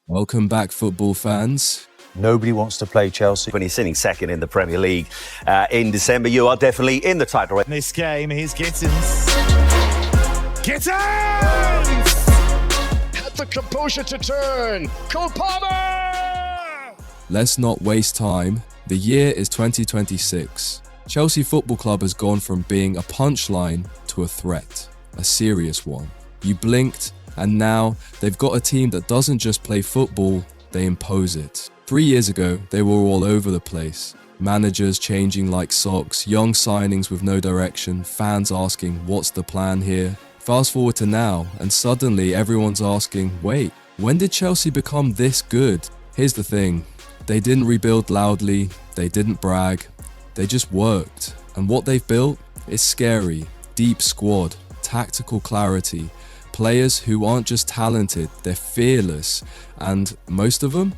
Welcome back, football fans. Nobody wants to play Chelsea. When he's sitting second in the Premier League in December, you are definitely in the title race. In this game, here's Gittins. Gittins! Had the composure to turn. Cole Palmer! Let's not waste time. The year is 2026. Chelsea Football Club has gone from being a punchline to a threat, a serious one. You blinked, and now they've got a team that doesn't just play football, they impose it. 3 years ago, they were all over the place. Managers changing like socks, young signings with no direction, fans asking, what's the plan here? Fast forward to now, and suddenly everyone's asking, wait, when did Chelsea become this good? Here's the thing, they didn't rebuild loudly, they didn't brag, they just worked. And what they've built is scary, deep squad, tactical clarity, players who aren't just talented, they're fearless, and most of them,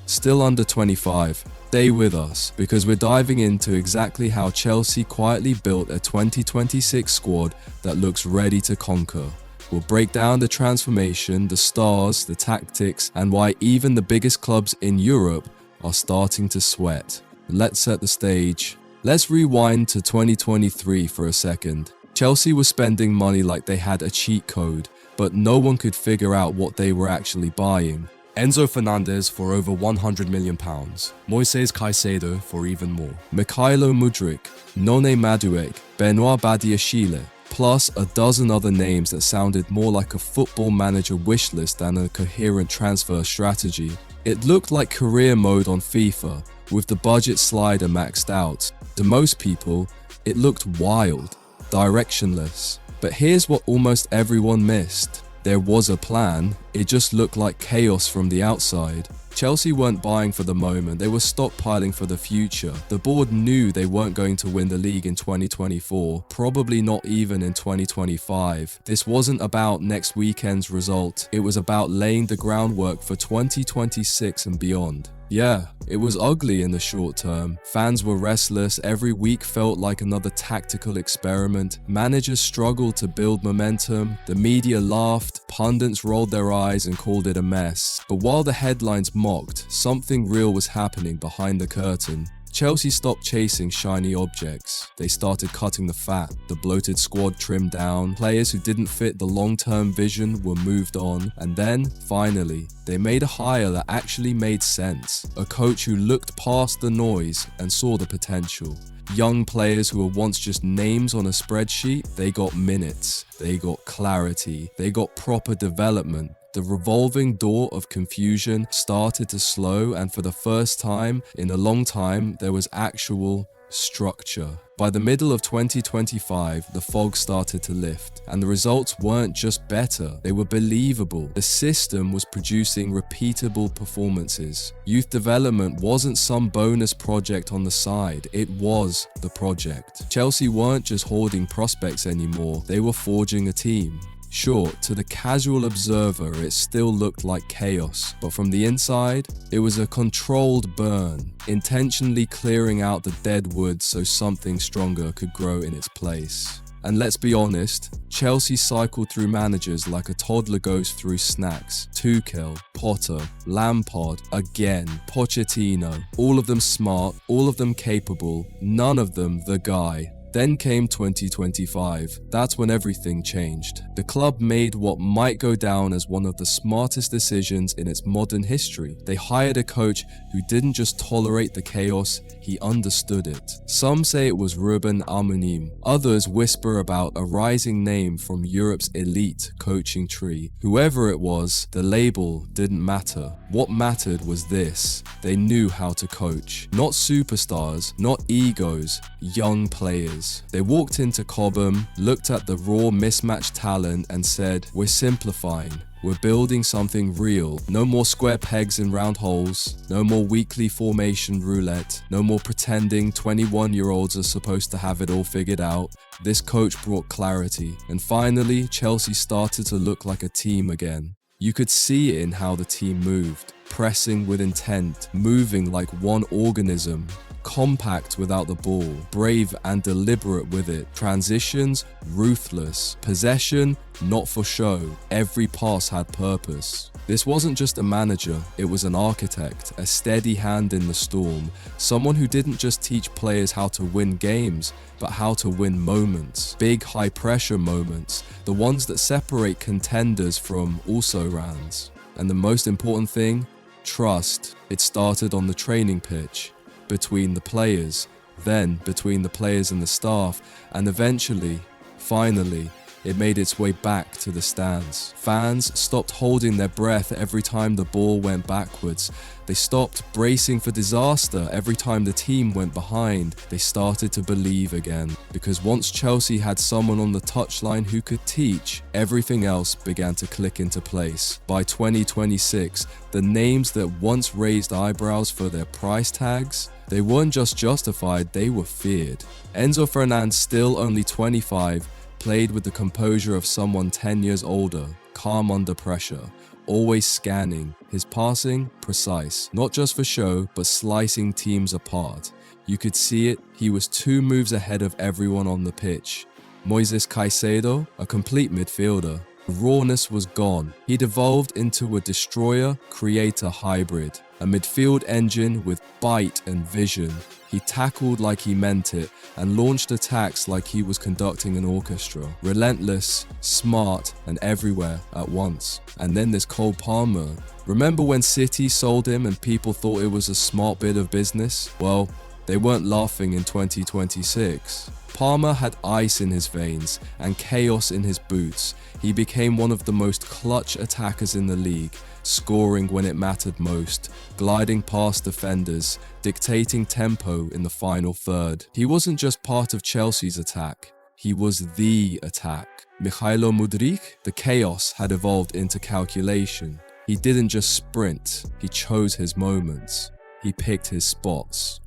still under 25. Stay with us, because we're diving into exactly how Chelsea quietly built a 2026 squad that looks ready to conquer. We'll break down the transformation, the stars, the tactics, and why even the biggest clubs in Europe are starting to sweat. Let's set the stage. Let's rewind to 2023 for a second. Chelsea was spending money like they had a cheat code, but no one could figure out what they were actually buying. Enzo Fernandez for over £100 million, Moises Caicedo for even more, Mikhailo Mudryk, None Madueke, Benoit Badiashile, plus a dozen other names that sounded more like a football manager wish list than a coherent transfer strategy. It looked like career mode on FIFA, with the budget slider maxed out. To most people, it looked wild, directionless. But here's what almost everyone missed. There was a plan, it just looked like chaos from the outside. Chelsea weren't buying for the moment, they were stockpiling for the future. The board knew they weren't going to win the league in 2024, probably not even in 2025. This wasn't about next weekend's result, it was about laying the groundwork for 2026 and beyond. Yeah, it was ugly in the short term. Fans were restless, every week felt like another tactical experiment. Managers struggled to build momentum, the media laughed, pundits rolled their eyes and called it a mess. But while the headlines mocked, something real was happening behind the curtain. Chelsea stopped chasing shiny objects. They started cutting the fat, the bloated squad trimmed down, players who didn't fit the long-term vision were moved on, and then, finally, they made a hire that actually made sense. A coach who looked past the noise and saw the potential. Young players who were once just names on a spreadsheet, they got minutes, they got clarity, they got proper development. The revolving door of confusion started to slow, and for the first time in a long time, there was actual structure. By the middle of 2025, the fog started to lift, and the results weren't just better, they were believable. The system was producing repeatable performances. Youth development wasn't some bonus project on the side, it was the project. Chelsea weren't just hoarding prospects anymore, they were forging a team. Sure, to the casual observer, it still looked like chaos, but from the inside, it was a controlled burn, intentionally clearing out the dead wood so something stronger could grow in its place. And let's be honest, Chelsea cycled through managers like a toddler goes through snacks. Tuchel, Potter, Lampard, again, Pochettino, all of them smart, all of them capable, none of them the guy. Then came 2025. That's when everything changed. The club made what might go down as one of the smartest decisions in its modern history. They hired a coach who didn't just tolerate the chaos, he understood it. Some say it was Ruben Amorim. Others whisper about a rising name from Europe's elite coaching tree. Whoever it was, the label didn't matter. What mattered was this. They knew how to coach. Not superstars, not egos, young players. They walked into Cobham, looked at the raw mismatched talent and said, we're simplifying. We're building something real. No more square pegs in round holes. No more weekly formation roulette. No more pretending 21-year-olds are supposed to have it all figured out. This coach brought clarity. And finally, Chelsea started to look like a team again. You could see it in how the team moved. Pressing with intent, moving like one organism. compact without the ball, brave and deliberate with it, transitions, ruthless, possession, not for show, every pass had purpose. This wasn't just a manager, it was an architect, a steady hand in the storm, someone who didn't just teach players how to win games, but how to win moments, big high pressure moments, the ones that separate contenders from also-rans. And the most important thing, trust. It started on the training pitch, between the players, then between the players and the staff, and eventually, finally, it made its way back to the stands. Fans stopped holding their breath every time the ball went backwards. They stopped bracing for disaster every time the team went behind. They started to believe again. Because once Chelsea had someone on the touchline who could teach, everything else began to click into place. By 2026, the names that once raised eyebrows for their price tags, they weren't just justified, they were feared. Enzo Fernandez, still only 25, played with the composure of someone 10 years older, calm under pressure, always scanning, his passing precise, not just for show, but slicing teams apart. You could see it, he was 2 moves ahead of everyone on the pitch. Moises Caicedo, a complete midfielder. Rawness was gone. He'd evolved into a destroyer-creator hybrid, a midfield engine with bite and vision. He tackled like he meant it and launched attacks like he was conducting an orchestra. Relentless, smart, and everywhere at once. And then there's Cole Palmer. Remember when City sold him and people thought it was a smart bit of business? Well, they weren't laughing in 2026. Palmer had ice in his veins and chaos in his boots. He became one of the most clutch attackers in the league, scoring when it mattered most, gliding past defenders, dictating tempo in the final third. He wasn't just part of Chelsea's attack, he was the attack. Mykhailo Mudryk, the chaos had evolved into calculation. He didn't just sprint, he chose his moments. He picked his spots.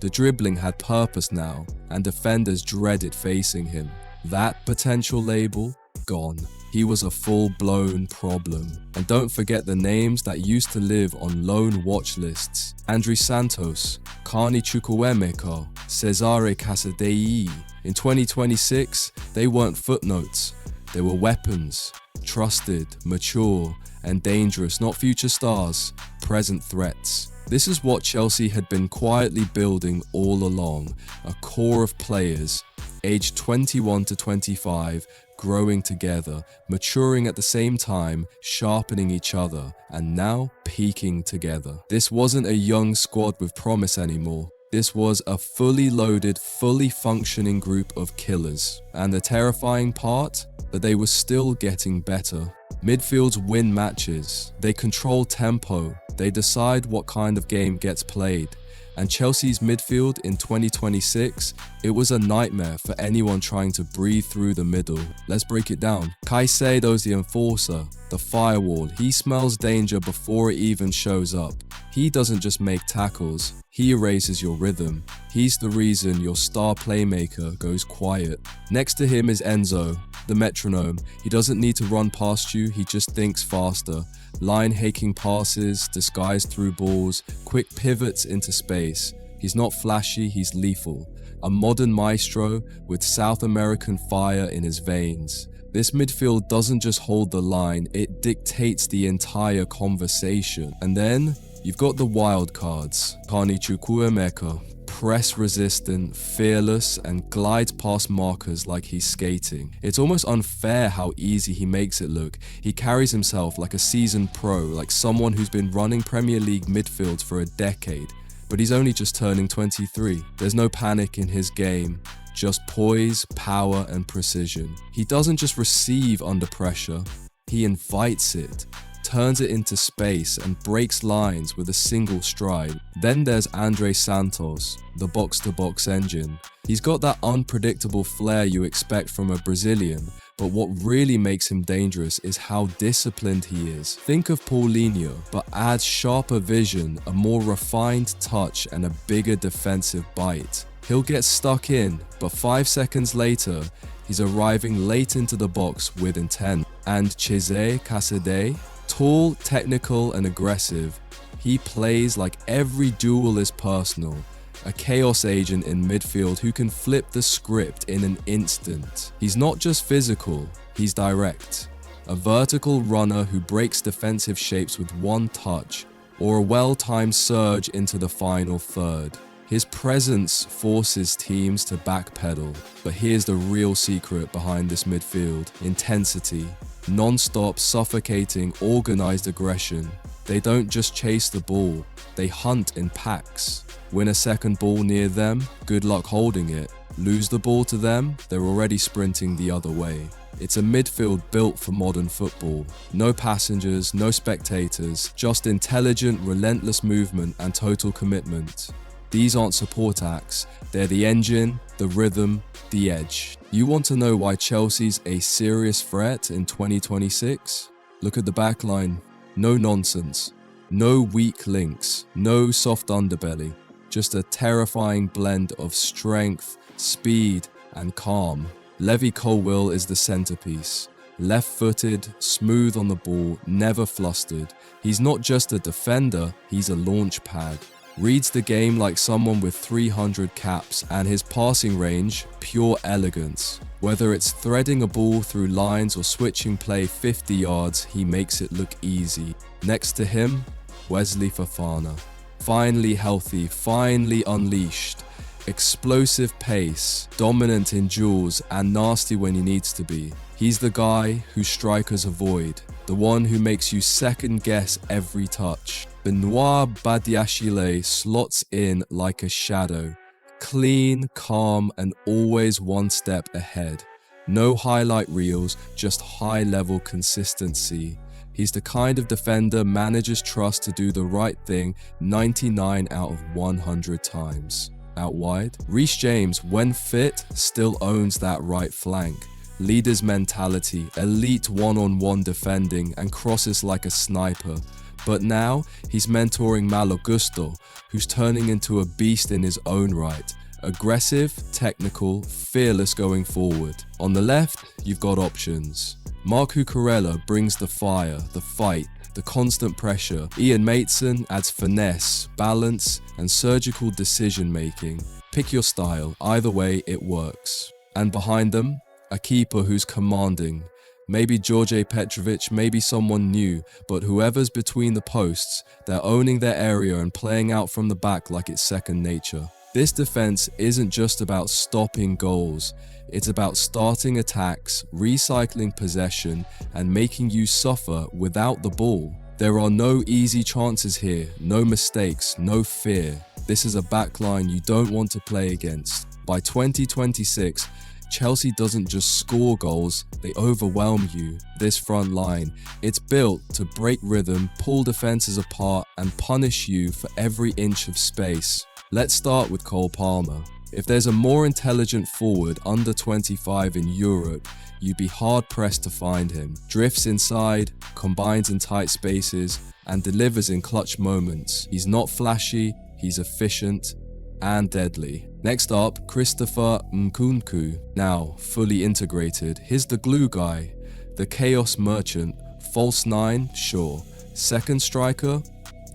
The dribbling had purpose now, and defenders dreaded facing him. That potential label, gone. He was a full-blown problem. And don't forget the names that used to live on loan watch lists. Andrei Santos, Carney Chukwuemeka, Cesare Casadei. In 2026, they weren't footnotes. They were weapons. Trusted, mature, and dangerous, not future stars, present threats. This is what Chelsea had been quietly building all along, a core of players, aged 21 to 25, growing together, maturing at the same time, sharpening each other, and now peaking together. This wasn't a young squad with promise anymore. This was a fully loaded, fully functioning group of killers. And the terrifying part? That they were still getting better. Midfields win matches. They control tempo. They decide what kind of game gets played. And Chelsea's midfield in 2026, it was a nightmare for anyone trying to breathe through the middle. Let's break it down. Caicedo's the enforcer, the firewall. He smells danger before it even shows up. He doesn't just make tackles, he erases your rhythm. He's the reason your star playmaker goes quiet. Next to him is Enzo, the metronome. He doesn't need to run past you, he just thinks faster. Line-haking passes, disguised through balls, quick pivots into space. He's not flashy, he's lethal. A modern maestro with South American fire in his veins. This midfield doesn't just hold the line, it dictates the entire conversation. And then, you've got the wild cards. Carney Chukwuemeka, press resistant, fearless, and glides past markers like he's skating. It's almost unfair how easy he makes it look. He carries himself like a seasoned pro, like someone who's been running Premier League midfields for a decade. But he's only just turning 23. There's no panic in his game, just poise, power, and precision. He doesn't just receive under pressure, he invites it, turns it into space, and breaks lines with a single stride. Then there's Andrei Santos, the box-to-box engine. He's got that unpredictable flair you expect from a Brazilian, but what really makes him dangerous is how disciplined he is. Think of Paulinho, but adds sharper vision, a more refined touch, and a bigger defensive bite. He'll get stuck in, but 5 seconds later, he's arriving late into the box with intent. And Cesare Casadei, tall, technical, and aggressive. He plays like every duel is personal. a chaos agent in midfield who can flip the script in an instant. He's not just physical, he's direct. A vertical runner who breaks defensive shapes with one touch, or a well-timed surge into the final third. His presence forces teams to backpedal, but here's the real secret behind this midfield: intensity. Non-stop, suffocating, organized aggression. They don't just chase the ball, they hunt in packs. Win a second ball near them, good luck holding it. Lose the ball to them, they're already sprinting the other way. It's a midfield built for modern football. No passengers, no spectators, just intelligent, relentless movement and total commitment. These aren't support acts, they're the engine, the rhythm, the edge. You want to know why Chelsea's a serious threat in 2026? Look at the backline. No nonsense. No weak links. No soft underbelly. Just a terrifying blend of strength, speed, and calm. Levi Colwill is the centerpiece. Left-footed, smooth on the ball, never flustered. He's not just a defender, he's a launch pad. Reads the game like someone with 300 caps, and his passing range, pure elegance. Whether it's threading a ball through lines or switching play 50 yards, he makes it look easy. Next to him, Wesley Fofana. Finally healthy, finally unleashed. Explosive pace, dominant in duels, and nasty when he needs to be. He's the guy who strikers avoid, the one who makes you second guess every touch. Benoit Badiashile slots in like a shadow, clean, calm, and always one step ahead. No highlight reels, just high-level consistency. He's the kind of defender managers trust to do the right thing 99 out of 100 times. Out wide, Reece James, when fit, still owns that right flank. Leader's mentality, elite one-on-one defending, and crosses like a sniper. But now, he's mentoring Malo Gusto, who's turning into a beast in his own right. Aggressive, technical, fearless going forward. On the left, you've got options. Marc Cucurella brings the fire, the fight, the constant pressure. Ian Maatson adds finesse, balance, and surgical decision-making. Pick your style, either way it works. And behind them, a keeper who's commanding. Maybe Djordje Petrovic, maybe someone new, but whoever's between the posts, they're owning their area and playing out from the back like it's second nature. This defense isn't just about stopping goals, it's about starting attacks, recycling possession, and making you suffer without the ball. There are no easy chances here, no mistakes, no fear. This is a backline you don't want to play against. By 2026, Chelsea doesn't just score goals, they overwhelm you. This front line, it's built to break rhythm, pull defenses apart, and punish you for every inch of space. Let's start with Cole Palmer. If there's a more intelligent forward under 25 in Europe, you'd be hard-pressed to find him. Drifts inside, combines in tight spaces, and delivers in clutch moments. He's not flashy, he's efficient, and deadly. Next up, Christopher Nkunku. Now, fully integrated, here's the glue guy, the chaos merchant. False nine, sure. Second striker,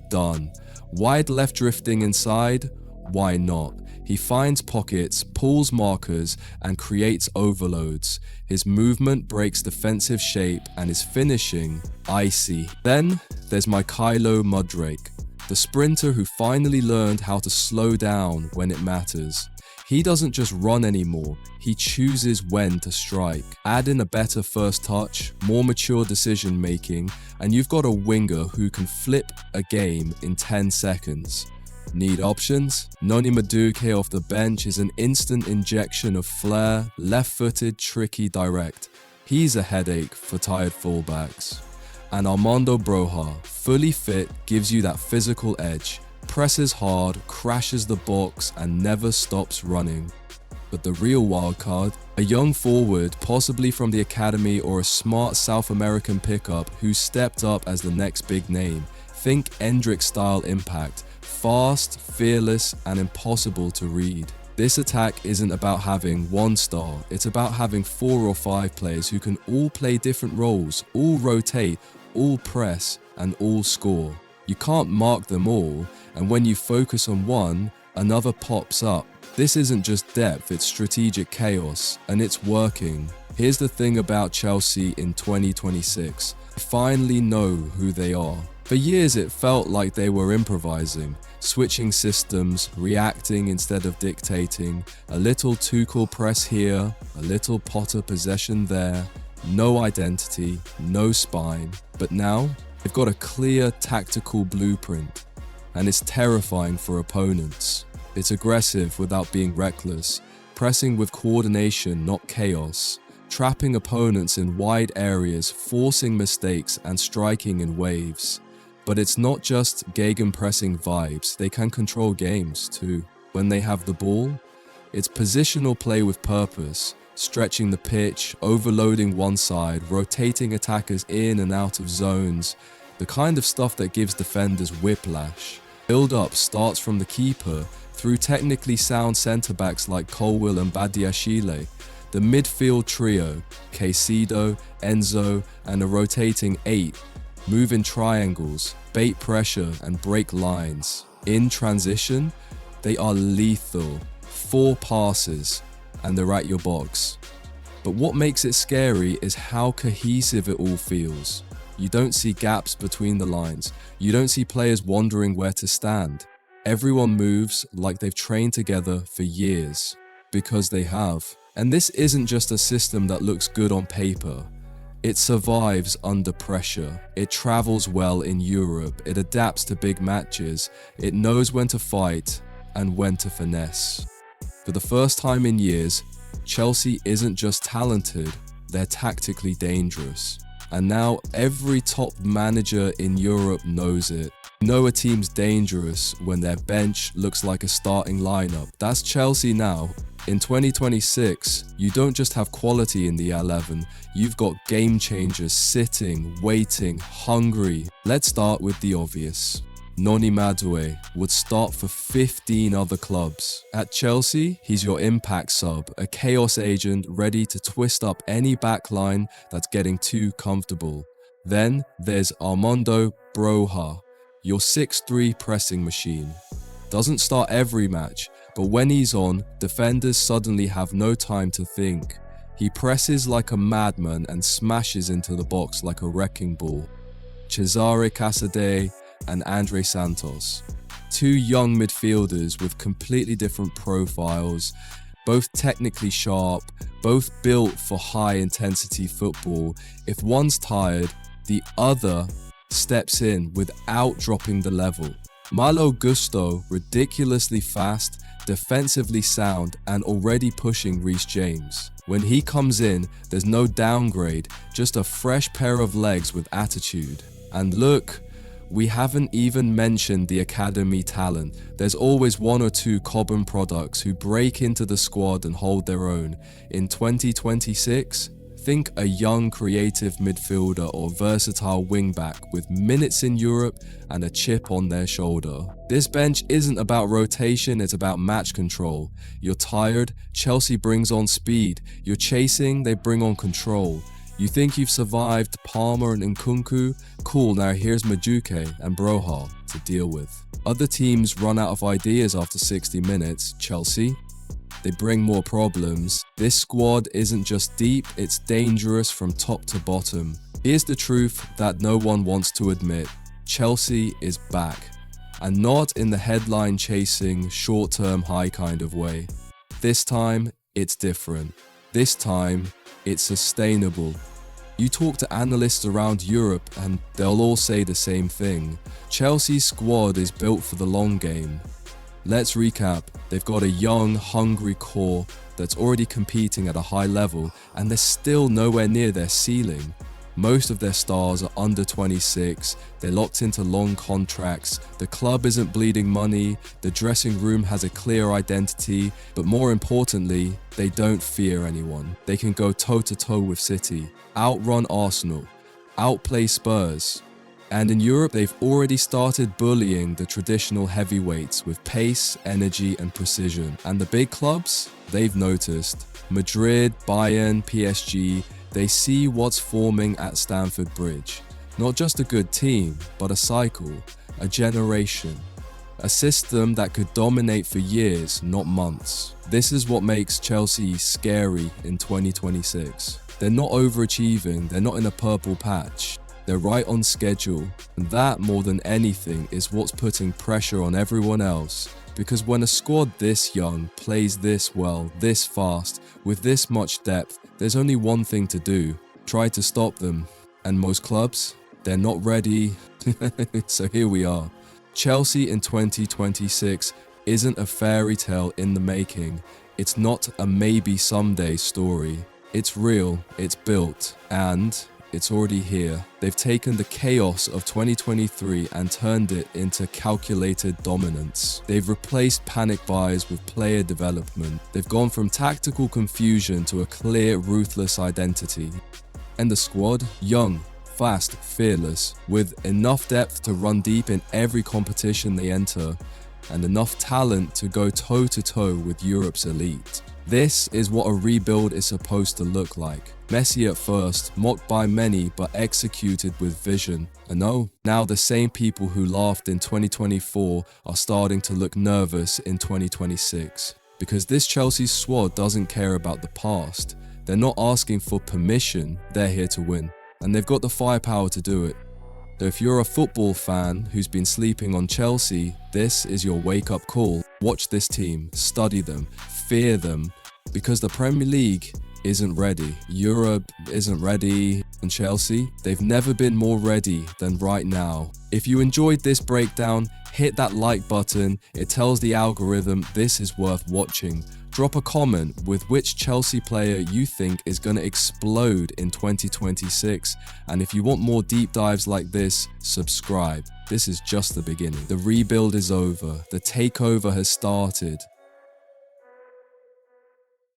done. Wide left drifting inside, why not? He finds pockets, pulls markers, and creates overloads. His movement breaks defensive shape, and his finishing, icy. Then, there's Mykhailo Mudryk, the sprinter who finally learned how to slow down when it matters. He doesn't just run anymore, he chooses when to strike. Add in a better first touch, more mature decision making, and you've got a winger who can flip a game in 10 seconds. Need options? Noni Madueke off the bench is an instant injection of flair, left-footed, tricky, direct. He's a headache for tired fullbacks. And Armando Broja, fully fit, gives you that physical edge. Presses hard, crashes the box, and never stops running. But the real wildcard, a young forward, possibly from the academy or a smart South American pickup who stepped up as the next big name. Think Endrick-style impact, fast, fearless, and impossible to read. This attack isn't about having one star, it's about having 4 or 5 players who can all play different roles, all rotate, all press, and all score. You can't mark them all, and when you focus on one, another pops up. This isn't just depth, it's strategic chaos, and it's working. Here's the thing about Chelsea in 2026. They finally know who they are. For years it felt like they were improvising, switching systems, reacting instead of dictating, a little Tuchel press here, a little Potter possession there, no identity, no spine. But now, they've got a clear tactical blueprint, and it's terrifying for opponents. It's aggressive without being reckless, pressing with coordination, not chaos, trapping opponents in wide areas, forcing mistakes and striking in waves. But it's not just gegenpressing vibes, they can control games too. When they have the ball, it's positional play with purpose, stretching the pitch, overloading one side, rotating attackers in and out of zones, the kind of stuff that gives defenders whiplash. Build-up starts from the keeper, through technically sound centre-backs like Colwill and Badiashile, the midfield trio, Caicedo, Enzo, and a rotating 8, move in triangles, bait pressure, and break lines. In transition, they are lethal. 4 passes, and they're at your box. But what makes it scary is how cohesive it all feels. You don't see gaps between the lines. You don't see players wondering where to stand. Everyone moves like they've trained together for years, because they have. And this isn't just a system that looks good on paper. It survives under pressure. It travels well in Europe. It adapts to big matches. It knows when to fight and when to finesse. For the first time in years, Chelsea isn't just talented, they're tactically dangerous. And now every top manager in Europe knows it. You know a team's dangerous when their bench looks like a starting lineup. That's Chelsea now. In 2026, you don't just have quality in the 11, you've got game changers sitting, waiting, hungry. Let's start with the obvious. Noni Madueke would start for 15 other clubs. At Chelsea, he's your impact sub, a chaos agent ready to twist up any backline that's getting too comfortable. Then there's Armando Broja, your 6'3" pressing machine. Doesn't start every match, but when he's on, defenders suddenly have no time to think. He presses like a madman and smashes into the box like a wrecking ball. Cesare Casadei and Andre Santos. 2 young midfielders with completely different profiles, both technically sharp, both built for high-intensity football. If one's tired, the other steps in without dropping the level. Malo Gusto, ridiculously fast, defensively sound, and already pushing Reece James. When he comes in, there's no downgrade, just a fresh pair of legs with attitude. And look, we haven't even mentioned the academy talent. There's always 1 or 2 Cobham products who break into the squad and hold their own. In 2026, think a young creative midfielder or versatile wingback with minutes in Europe and a chip on their shoulder. This bench isn't about rotation, it's about match control. You're tired, Chelsea brings on speed. You're chasing, they bring on control. You think you've survived Palmer and Nkunku? Cool, now here's Madueke and Broja to deal with. Other teams run out of ideas after 60 minutes. Chelsea? They bring more problems. This squad isn't just deep, it's dangerous from top to bottom. Here's the truth that no one wants to admit. Chelsea is back. And not in the headline-chasing, short-term high kind of way. This time, it's different. This time, it's sustainable. You talk to analysts around Europe and they'll all say the same thing. Chelsea's squad is built for the long game. Let's recap. They've got a young, hungry core that's already competing at a high level, and they're still nowhere near their ceiling. Most of their stars are under 26, they're locked into long contracts, the club isn't bleeding money, the dressing room has a clear identity, but more importantly, they don't fear anyone. They can go toe-to-toe with City, outrun Arsenal, outplay Spurs. And in Europe, they've already started bullying the traditional heavyweights with pace, energy, and precision. And the big clubs, they've noticed. Madrid, Bayern, PSG, they see what's forming at Stamford Bridge. Not just a good team, but a cycle, a generation. A system that could dominate for years, not months. This is what makes Chelsea scary in 2026. They're not overachieving, they're not in a purple patch. They're right on schedule, and that more than anything is what's putting pressure on everyone else. Because when a squad this young plays this well, this fast, with this much depth, there's only one thing to do: try to stop them. And most clubs, they're not ready. So here we are. Chelsea in 2026 isn't a fairy tale in the making. It's not a maybe someday story. It's real, it's built, and it's already here. They've taken the chaos of 2023 and turned it into calculated dominance. They've replaced panic buys with player development. They've gone from tactical confusion to a clear, ruthless identity. And the squad? Young, fast, fearless, with enough depth to run deep in every competition they enter, and enough talent to go toe-to-toe with Europe's elite. This is what a rebuild is supposed to look like. Messy at first, mocked by many, but executed with vision. And no, now the same people who laughed in 2024 are starting to look nervous in 2026. Because this Chelsea squad doesn't care about the past. They're not asking for permission, they're here to win. And they've got the firepower to do it. So if you're a football fan who's been sleeping on Chelsea, this is your wake-up call. Watch this team, study them, fear them, because the Premier League isn't ready. Europe isn't ready, and Chelsea, they've never been more ready than right now. If you enjoyed this breakdown, hit that like button. It tells the algorithm this is worth watching. Drop a comment with which Chelsea player you think is going to explode in 2026. And if you want more deep dives like this, subscribe. This is just the beginning. The rebuild is over. The takeover has started.